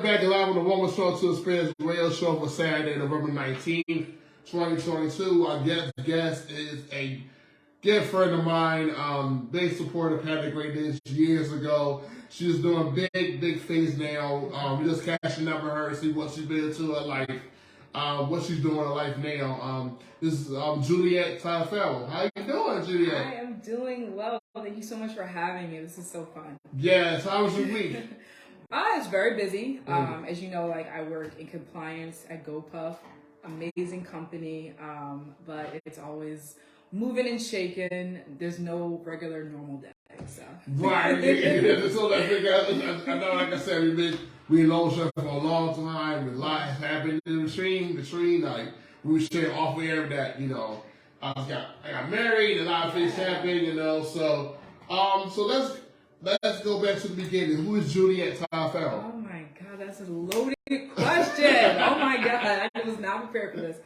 back live on the Woman's Talk to Experience radio show for Saturday, November 19th, 2022. Our guest is a good friend of mine, big supporter of Had a Great Days years ago. She's doing big things now. We're just catching up with her to see what she's been into her life, what she's doing in her life now. This is Juliet Taliaferro. How you doing, Juliet? I am doing well. Thank you so much for having me. This is so fun. Yes. How was your week? It's very busy. As you know, like I work in compliance at GoPuff, amazing company, but it's always moving and shaking. There's no regular normal day. So. Right. So I know, like I said, we know each other for a long time. A lot has happened in between. Like we were sharing off air that I got married. A lot of things happened. So let's go back to the beginning. Who is Juliet Taliaferro? Oh my God, that's a loaded question. Oh my God, I was not prepared for this.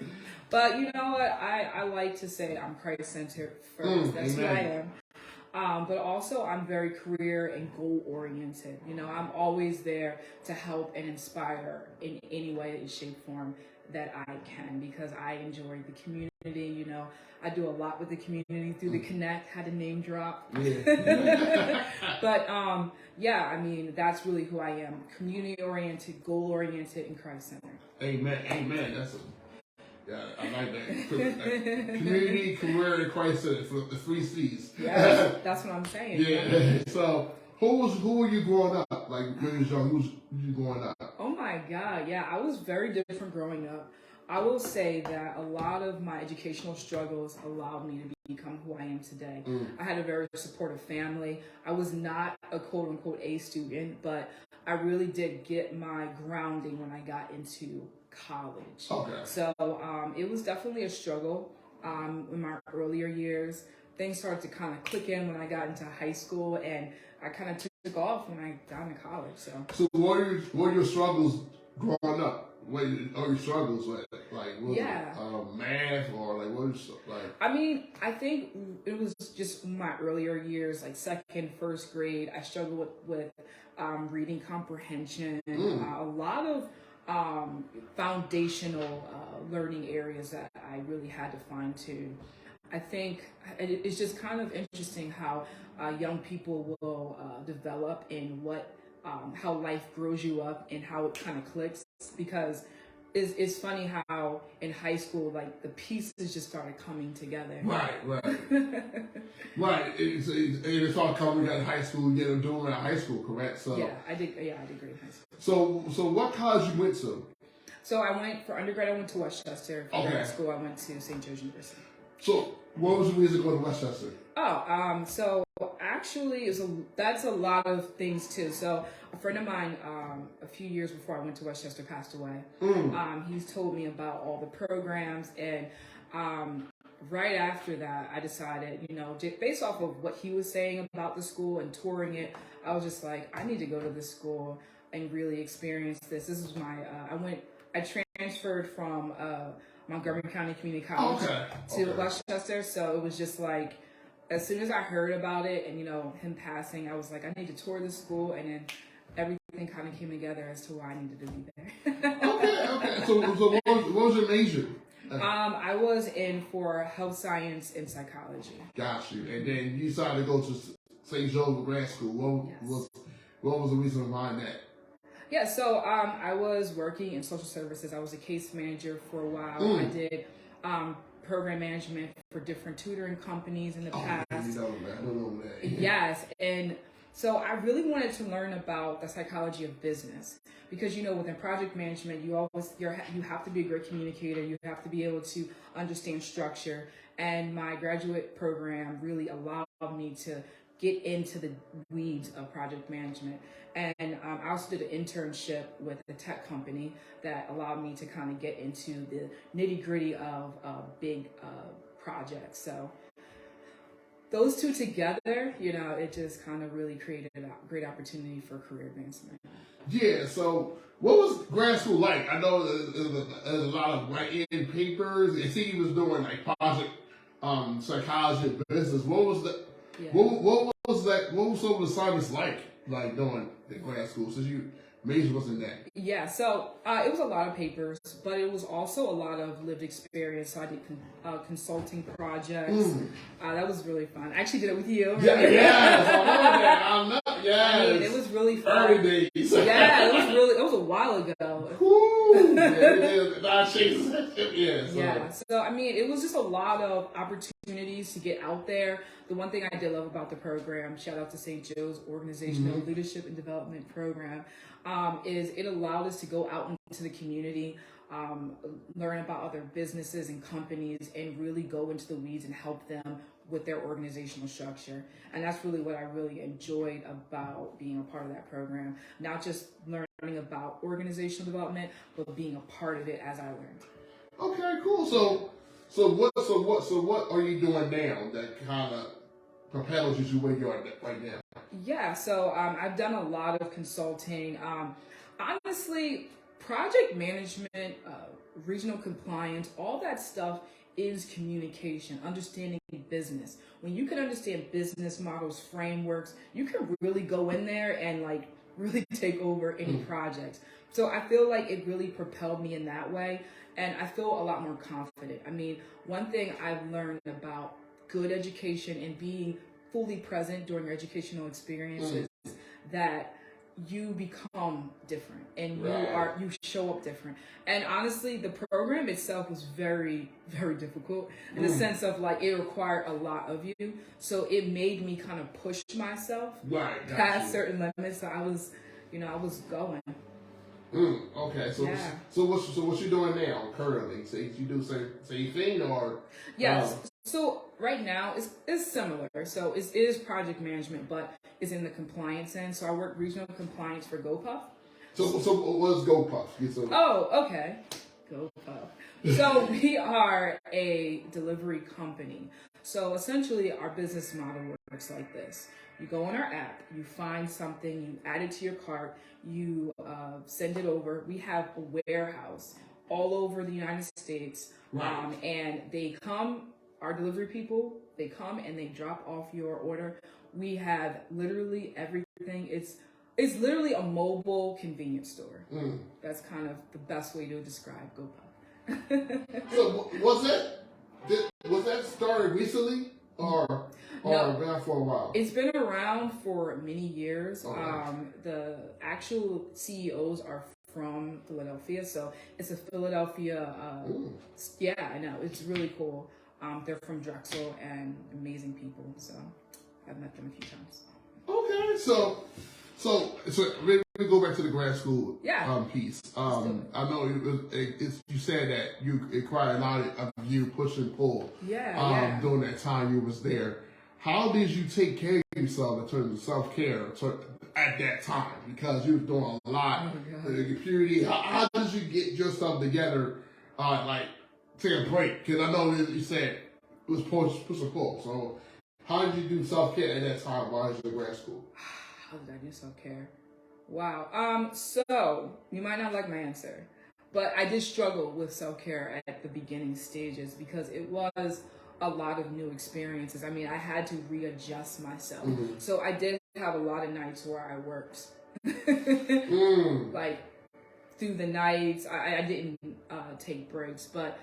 But you know what? I like to say I'm Christ-centered first. That's who I am. But also I'm very career and goal-oriented. I'm always there to help and inspire in any way, shape, form that I can because I enjoy the community. I do a lot with the community through the Connect, had a name drop. Yeah. But that's really who I am. Community-oriented, goal-oriented, and Christ-centered. Amen. I like that. Community, career, and Christ-centered for the 3 C's. Yeah, that's what I'm saying. Yeah. So who were you growing up? Like when you was young, who was you growing up? Oh my God, yeah, I was very different growing up. I will say that a lot of my educational struggles allowed me to become who I am today. I had a very supportive family. I was not a quote-unquote A student, but I really did get my grounding when I got into college. Okay. So it was definitely a struggle in my earlier years. Things started to kind of click in when I got into high school, and I kind of took off when I got into college. So what are your struggles growing up? What are your struggles with? Like, was it math or like what was like? I mean, I think it was just my earlier years, like second, first grade. I struggled with reading comprehension, a lot of foundational learning areas that I really had to fine tune. I think it's just kind of interesting how young people will develop in how life grows you up and how it kind of clicks, because it's funny how in high school, like the pieces just started coming together. Right. Right. It's all coming together in high school. You get doing it in high school, correct? So I did great in high school. So what college you went to? So for undergrad, I went to Westchester. For grad school, I went to St. Joe's University. So what was the reason to go to Westchester? So actually, that's a lot of things too. So a friend of mine, a few years before I went to Westchester, passed away. He's told me about all the programs, and right after that, I decided, based off of what he was saying about the school and touring it, I was just like, I need to go to this school and really experience this. This is I transferred from Montgomery County Community College to Westchester, so it was just like, as soon as I heard about it and him passing, I was like, I need to tour the school, and then everything kind of came together as to why I needed to be there. Okay. So what was your major? I was in for health science and psychology. Got you. And then you decided to go to St. Joe's grad school. What was the reason behind that? Yeah, so I was working in social services. I was a case manager for a while. I did program management for different tutoring companies in the past. I don't know that. Yes, and so I really wanted to learn about the psychology of business because within project management, you have to be a great communicator. You have to be able to understand structure, and my graduate program really allowed me to get into the weeds of project management. And I also did an internship with a tech company that allowed me to kind of get into the nitty gritty of big projects. So those two together, it just kind of really created a great opportunity for career advancement. Yeah, so what was grad school like? I know there's a lot of writing papers. I see you was doing like project psychology and business. What was the What was that? What was some of the assignments like doing at grad school? Since you major was in that? Yeah, so it was a lot of papers, but it was also a lot of lived experience. So I did consulting projects. That was really fun. I actually did it with you. Yeah, yes, I love that. I'm not. Yes, I mean, it was really fun. Early days. Yeah, it was a while ago. Woo! Yeah. So I mean, it was just a lot of opportunities to get out there. The one thing I did love about the program, shout out to St. Joe's Organizational Leadership and Development Program, is it allowed us to go out into the community, learn about other businesses and companies, and really go into the weeds and help them with their organizational structure. And that's really what I really enjoyed about being a part of that program. Not just learning about organizational development, but being a part of it as I learned. Okay, cool. So what are you doing now that kind of propels you to where you are right now? Yeah, so I've done a lot of consulting. Honestly, project management, regional compliance, all that stuff is communication, understanding business. When you can understand business models, frameworks, you can really go in there and like really take over any projects. So I feel like it really propelled me in that way, and I feel a lot more confident. I mean, one thing I've learned about good education and being fully present during your educational experiences that you become different and you show up different. And honestly, the program itself was very, very difficult in the sense of like it required a lot of you. So it made me kind of push myself past certain limits. So I was going. Okay, so what you doing now currently? So you do same thing or? Yes. So right now it's similar. So it is project management, but it's in the compliance end. So I work regional compliance for GoPuff. So what's GoPuff? Oh, okay. GoPuff. So we are a delivery company. So essentially our business model works like this. You go on our app, you find something, you add it to your cart, you send it over. We have a warehouse all over the United States. And they come, our delivery people, they come and they drop off your order. We have literally everything. It's literally a mobile convenience store. That's kind of the best way to describe GoPuff. So was that started recently or around for a while? It's been around for many years. The actual CEOs are from Philadelphia, so it's a Philadelphia. Yeah, I know, it's really cool. They're from Drexel and amazing people, so I've met them a few times. Okay, so we go back to the grad school piece. I know you said that it required a lot of you push and pull. During that time you was there. How did you take care of yourself in terms of self-care at that time? Because you were doing a lot in the community. How did you get yourself together, like take a break? Because I know you said it was push and pull. So how did you do self-care at that time while you was in grad school? How did I do self-care? Wow. So you might not like my answer, but I did struggle with self-care at the beginning stages because it was a lot of new experiences. I mean, I had to readjust myself. So I did have a lot of nights where I worked. Like through the nights, I didn't take breaks, but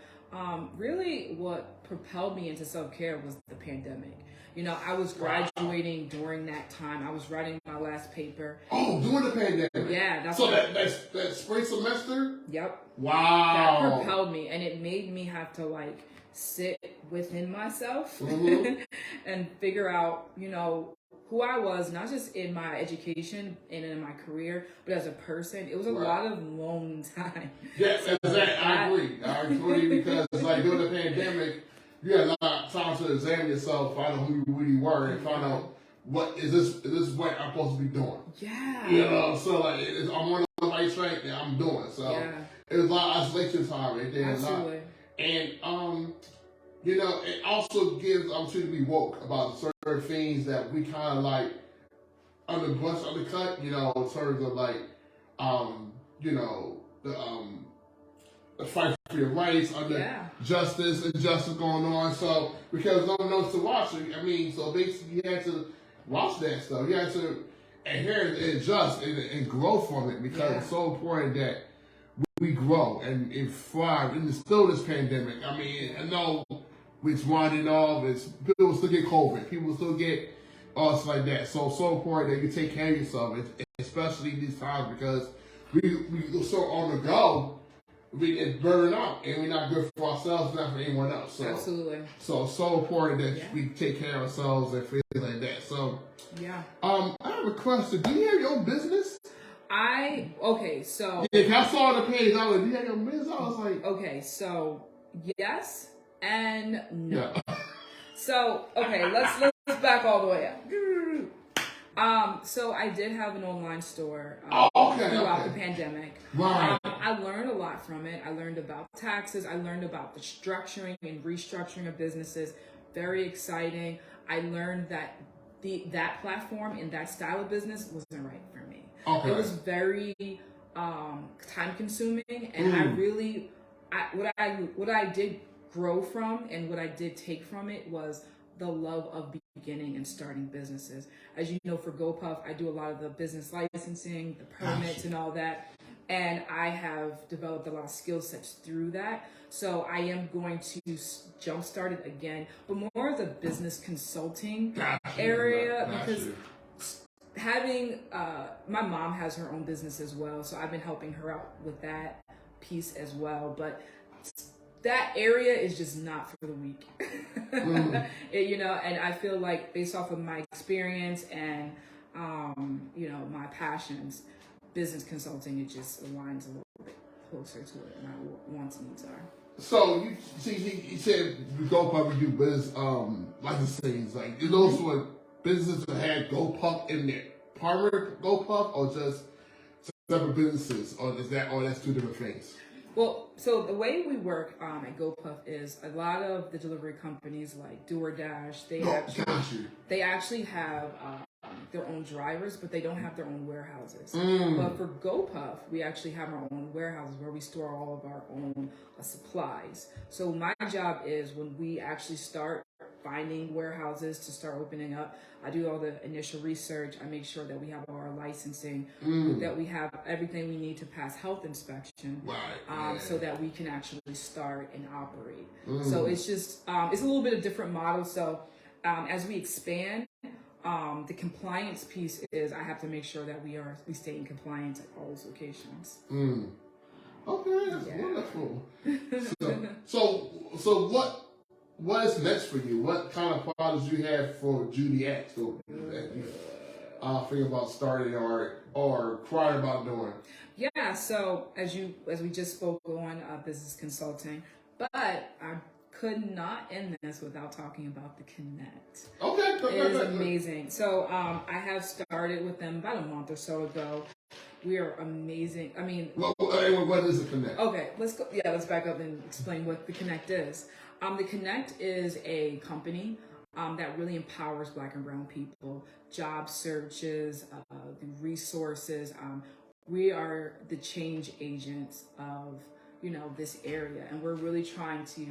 really what propelled me into self-care was the pandemic. You know, I was graduating during that time. I was writing my last paper. Oh, during the pandemic? Yeah. That spring semester? Yep. Wow. That propelled me, and it made me have to like sit within myself and figure out, you know, who I was, not just in my education and in my career, but as a person. It was a lot of lone time. Yes, exactly. I agree because like during the pandemic, you had a lot of time to examine yourself, find out who you really were, and find out what is this what I'm supposed to be doing. Yeah. You know, so like I'm on the right track that I'm doing. So it was a lot of isolation time right there. Absolutely. And you know, it also gives opportunity to be woke about certain things that we kind of like undercut, you know, in terms of like, you know, the fight for your rights, justice, injustice going on. So because no one knows to watch it, I mean, so basically you had to watch that stuff. You had to, adhere and adjust and grow from it, because it's so important that we grow and thrive and still this pandemic. I mean, I know it's winding off. People still get COVID. People still get all stuff like that. So important that you take care of yourself, especially these times, because we so on the go. It's burning out, and we're not good for ourselves, not for anyone else. So, absolutely. So important that we take care of ourselves and things like that. So, yeah. I have a question. Do you have your own business? So yeah, I saw the page. I was like, do you have your business? I was like, okay, so yes and no. Yeah. So let's back all the way up. So I did have an online store throughout the pandemic. Right. I learned a lot from it. I learned about taxes. I learned about the structuring and restructuring of businesses. Very exciting. I learned that that platform and that style of business wasn't right for me. Okay. It was very time consuming, and what I did grow from and what I did take from it was the love of beginning and starting businesses. As you know, for GoPuff, I do a lot of the business licensing, the permits, and all that. And I have developed a lot of skill sets through that. So I am going to jumpstart it again, but more of the business consulting area, because having my mom has her own business as well, so I've been helping her out with that piece as well. But that area is just not for the weak. And I feel like based off of my experience and my passions, business consulting, it just aligns a little bit closer to what my wants and needs are. So you said you GoPuff, you do business licensing, like those were businesses that had GoPuff in their primary GoPuff, or just separate businesses, or that's two different things? Well, so the way we work at GoPuff is a lot of the delivery companies like DoorDash, they actually have their own drivers, but they don't have their own warehouses. But for GoPuff, we actually have our own warehouses where we store all of our own supplies. So my job is when we actually start finding warehouses to start opening up, I do all the initial research. I make sure that we have all our licensing, that we have everything we need to pass health inspection, so that we can actually start and operate. So it's just, it's a little bit of different model. So as we expand, the compliance piece is I have to make sure that we stay in compliance at all those locations. Okay, that's wonderful. So what is next for you? What kind of products do you have for Juliet that you think about starting or crying about doing? Yeah, so as we just spoke on business consulting, but I could not end this without talking about the Connect. Okay. It is amazing. So I have started with them about a month or so ago. We are amazing. I mean, what is the Connect? Okay, let's go. Yeah, let's back up and explain what the Connect is. The Connect is a company that really empowers Black and brown people, job searches, the resources. We are the change agents of this area, and we're really trying to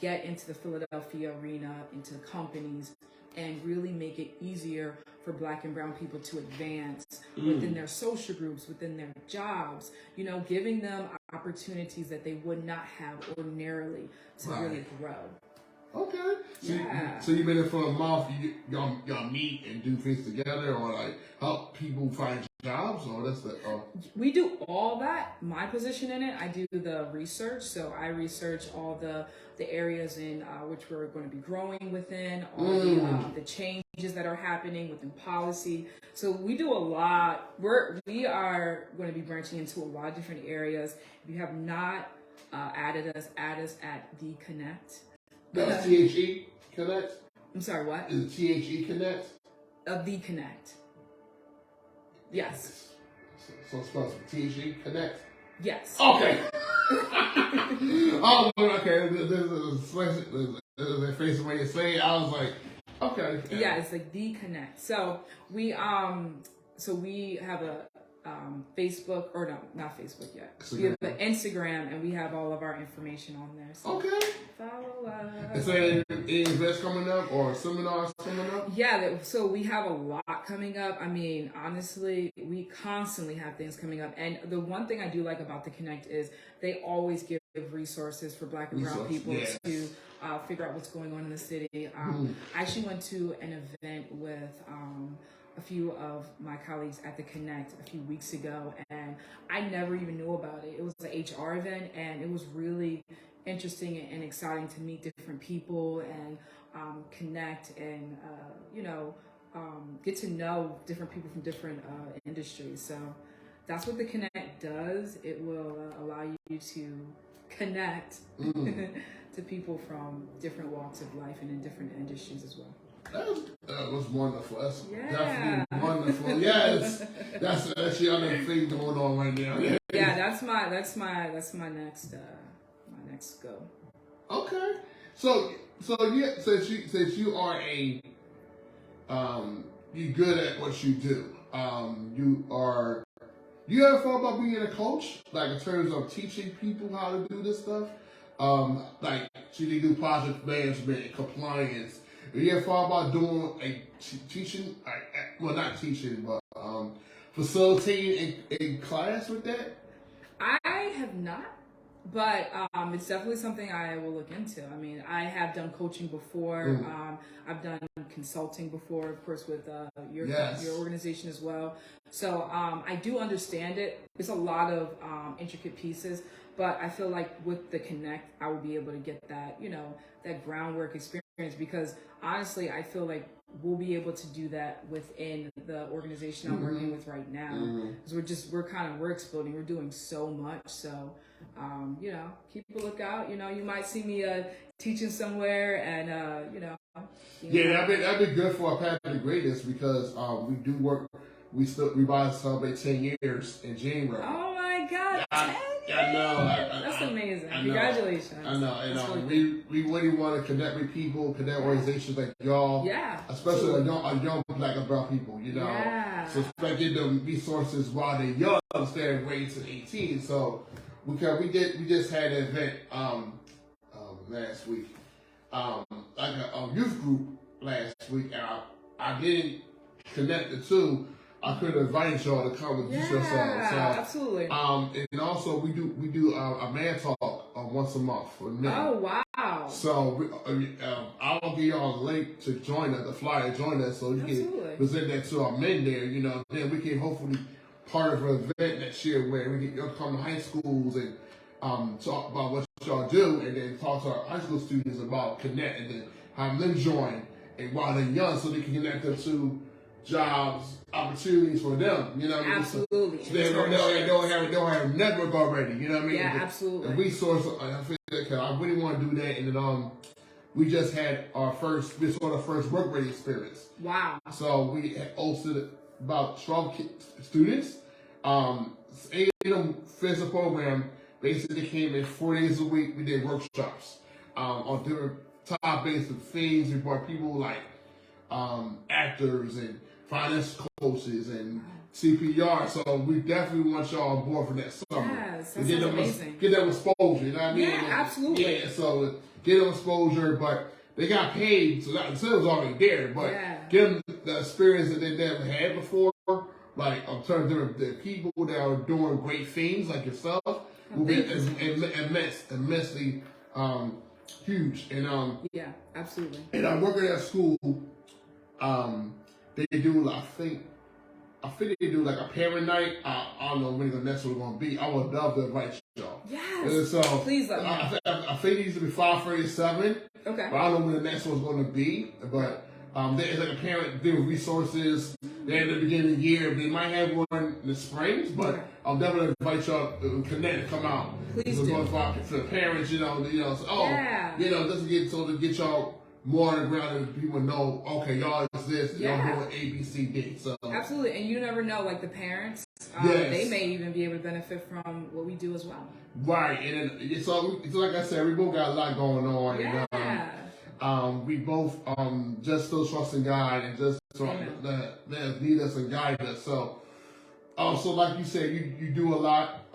get into the Philadelphia arena, into companies, and really make it easier for Black and brown people to advance within their social groups, within their jobs, giving them opportunities that they would not have ordinarily to really grow. Okay. So you've been there for a month. Y'all meet and do things together, or like help people find jobs, or that's the. We do all that. My position in it, I do the research. So I research all the areas in which we're going to be growing within, all the changes that are happening within policy. So we do a lot. We are going to be branching into a lot of different areas. If you have not add us at The Connect. That's THE Connect? I'm sorry, what? Is it THE Connect? The Connect. Yes. So it's supposed to be THE Connect? Yes. Okay. Okay. There's a face way you say it. I was like, okay. Yeah, it's like The Connect. So we have Facebook, or no, not Facebook yet. We have the Instagram, and we have all of our information on there. So okay. Follow us. Is there any events coming up or seminars coming up? Yeah, so we have a lot coming up. I mean, honestly, we constantly have things coming up. And the one thing I do like about the Connect is they always give resources for Black and brown people to figure out what's going on in the city. I actually went to an event with a few of my colleagues at the Connect a few weeks ago, and I never even knew about it. It was an HR event, and it was really interesting and exciting to meet different people and connect and get to know different people from different industries. So that's what the Connect does. It will allow you to connect to people from different walks of life and in different industries as well. That was wonderful. That's definitely wonderful. Yes, that's actually another thing going on right now. Yeah, that's my next go. Okay, so yeah, since you are you're good at what you do. You ever thought about being a coach, like in terms of teaching people how to do this stuff? Like should they do project management and compliance? Have you ever thought about doing a teaching, well, not teaching, but facilitating a class with that? I have not, but it's definitely something I will look into. I mean, I have done coaching before. I've done consulting before, of course, with your organization as well. So I do understand it. It's a lot of intricate pieces, but I feel like with the Connect, I will be able to get that, that groundwork experience, because honestly, I feel like we'll be able to do that within the organization I'm working with right now. Because we're exploding. We're doing so much. So, keep a lookout. You might see me teaching somewhere, and that'd be good for our Path to Greatness, because we do work. We about to celebrate 10 years in January. Oh my God! I know. That's amazing. Congratulations. I know. And we really want to connect with people, connect organizations like y'all. Yeah. Especially young Black and brown people, Yeah. So like get them resources while they're young instead of waiting to 18. So we just had an event last week. Like a youth group last week, and I didn't connect the two. I could invite y'all to come and teach yourselves. So, absolutely. And also we do a man talk once a month for men. Oh wow! So I'll give y'all a link to join us, the flyer to join us, so you can present that to our men there. Then we can hopefully part of an event next year where we can come to high schools and talk about what y'all do, and then talk to our high school students about connect, and then have them join, and while they're young, so they can connect them to jobs, opportunities for them, Absolutely. So they don't have a network already, you know what I mean? Yeah, absolutely. A resource, I feel like I really want to do that, and then we just had our first work ready experience. Wow. So we had hosted about 12 students. 8 of them finished the program. Basically, came in 4 days a week. We did workshops on different topics and things. We brought people like actors and finance coaches and CPR. So we definitely want y'all on board for that summer. Yes, that sounds amazing. Get them exposure, you know what I mean? Yeah, absolutely. Yeah, so get them exposure, but they got paid, so that it was already there. But give them the experience that they never had before, like in terms of the people that are doing great things, like yourself, will be immensely huge. And yeah, absolutely. And I'm working at school. They do, I think they do like a parent night. I don't know when the next one's going to be. I would love to invite y'all. Yes. And so please let me know. I think it used to be 5:37. Okay. But I don't know when the next one's going to be. But there's like a parent doing resources. They're at the beginning of the year. They might have one in the springs, but I'll definitely invite y'all to connect and come out. Please do. For the parents, to get y'all more on the ground and people know, okay, y'all is this, y'all doing A, B, C, D. So absolutely, and you never know, like the parents, they may even be able to benefit from what we do as well. Right, and it's like I said, we both got a lot going on. Yeah. And, we both just still trust in God and just that lead us and guide us. So So like you said, you do a lot.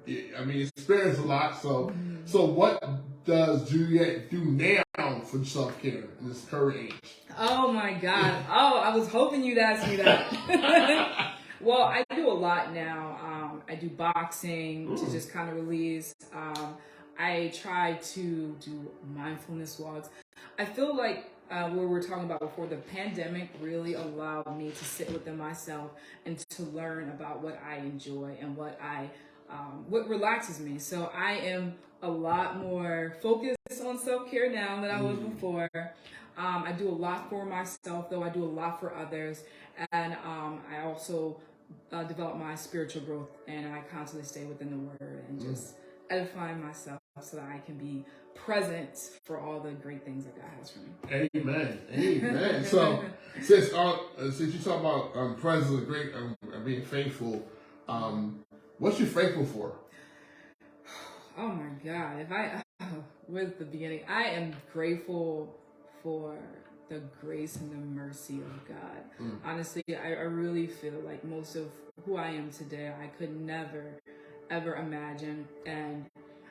Experience a lot. So, so what does Juliet do now for self care in this current age? Oh my God! Oh, I was hoping you'd ask me that. Well, I do a lot now. I do boxing to just kind of release. I try to do mindfulness walks. I feel like what we were talking about before, the pandemic really allowed me to sit within myself and to learn about what I enjoy and what relaxes me. So I am a lot more focused on self-care now than I was before. I do a lot for myself, though I do a lot for others. And I also develop my spiritual growth, and I constantly stay within the Word and just edifying myself so that I can be present for all the great things that God has for me. Amen. Amen. So since you talk about presence and great being faithful, what's you faithful for? Oh my God! If I with the beginning, I am grateful for the grace and the mercy of God. Honestly, I really feel like most of who I am today, I could never, ever imagine. And,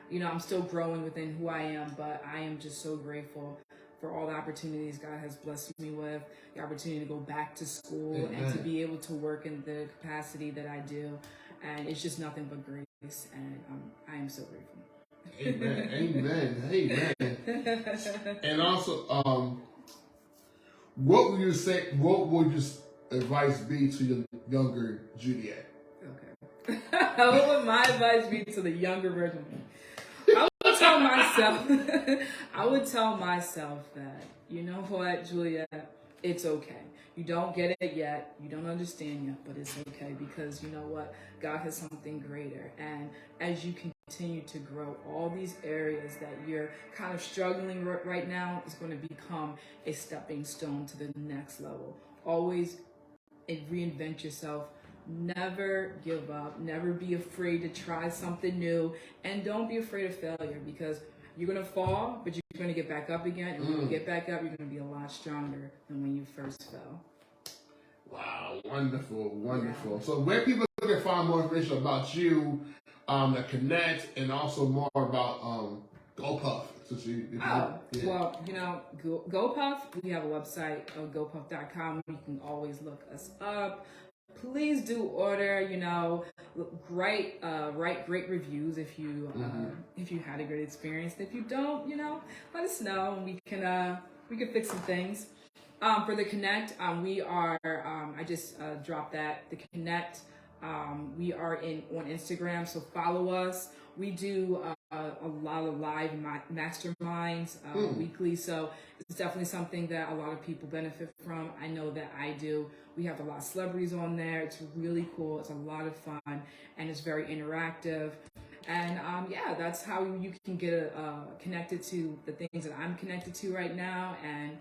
you know, I'm still growing within who I am, but I am just so grateful for all the opportunities God has blessed me with, the opportunity to go back to school and to be able to work in the capacity that I do. And it's just nothing but grace, and I am so grateful. Amen. Amen. And also, what would you say? What would your advice be to your younger Juliet? Okay. What would my advice be to the younger version of me? I would tell myself that, you know what, Juliet, it's okay. You don't get it yet. You don't understand yet, but it's okay, because you know what? God has something greater. And as you continue to grow, all these areas that you're kind of struggling right now is going to become a stepping stone to the next level. Always reinvent yourself. Never give up. Never be afraid to try something new. And don't be afraid of failure, because you're going to fall, but you're going to get back up again. And when you get back up, you're going to be a lot stronger than when you first fell. Wow. Wonderful. Wonderful. Yeah. So where people can find more information about you, that connect, and also more about GoPuff. Well, you know, GoPuff, we have a website of GoPuff.com. You can always look us up. Please do order, you know, write great reviews if you had a good experience. If you don't, you know, let us know, and we can fix some things. For the Connect, we are I just dropped that, the Connect. We are on Instagram, so follow us. We do a lot of live masterminds weekly, so it's definitely something that a lot of people benefit from. I know that I do. We have a lot of celebrities on there. It's really cool. It's a lot of fun, and it's very interactive. And that's how you can get connected to the things that I'm connected to right now. And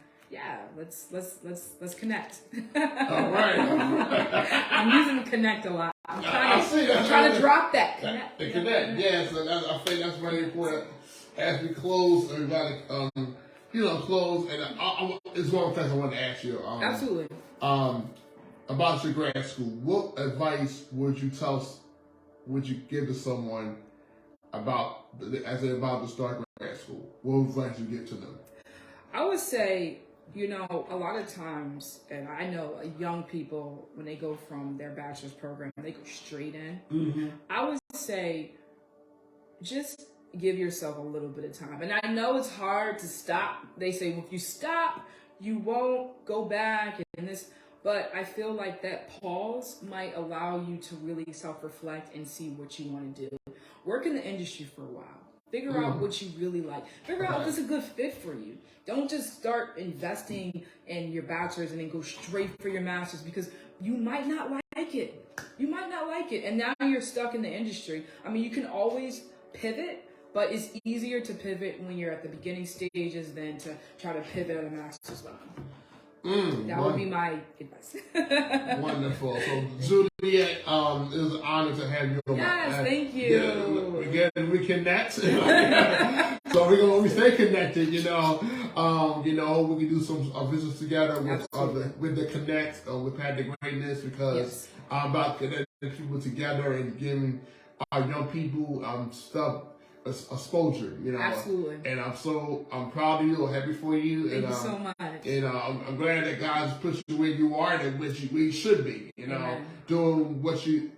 let's connect. All right. I'm using connect a lot. I'm trying to drop that connect. The connect, yes. I think that's very important. As we close, everybody, close. And it's one of the things I want to ask you. Absolutely. About your grad school, what advice would you give to someone as they're about to start grad school? What advice would you give to them? I would say, you know, a lot of times, and I know young people, when they go from their bachelor's program, they go straight in. Mm-hmm. I would say, just give yourself a little bit of time. And I know it's hard to stop. They say, well, if you stop, you won't go back and this. But I feel like that pause might allow you to really self-reflect and see what you want to do. Work in the industry for a while. Figure out what you really like. Figure out if it's a good fit for you. Don't just start investing in your bachelor's and then go straight for your master's, because you might not like it. You might not like it. And now you're stuck in the industry. I mean, you can always pivot, but it's easier to pivot when you're at the beginning stages than to try to pivot at a master's level. That would be my advice. Wonderful. So, Juliet, it was an honor to have you on. Yes, thank you. Again, we connect. So we're gonna stay connected, we can do some visits together with the Connect, with Pat the Greatness, because I'm about connecting people together and giving our young people stuff exposure, Absolutely. And I'm proud of you, happy for you. Thank you so much. And I'm glad that God's pushed you where you are and where you should be, doing what you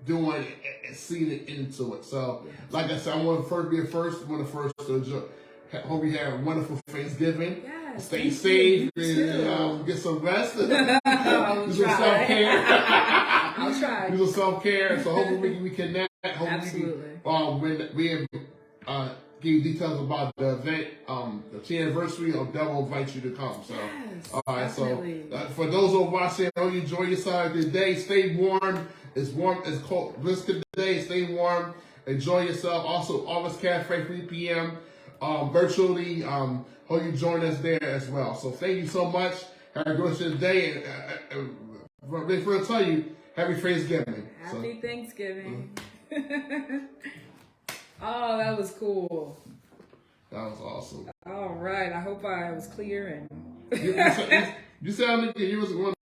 doing and seeing it into it. So, like I said, I want to be first. I want to first hope you have a wonderful Thanksgiving. Yes, stay safe and get some rest. Do some self-care. I'll try. Do some self-care. So hopefully we connect. Absolutely. When we give you details about the event, the 10th anniversary, I'll double invite you to come. So, yes, all right. definitely. So for those who are watching, I hope you enjoy yourself today. Stay warm. It's warm. It's cold. Brisk today. Stay warm. Enjoy yourself. Also, August Cafe, 3 p.m. Virtually. Hope you join us there as well. So thank you so much. Have a good day. And for tell you, happy Thanksgiving. Happy Thanksgiving. Oh, that was cool. That was awesome. All right. I hope I was clear and you sounded like you was one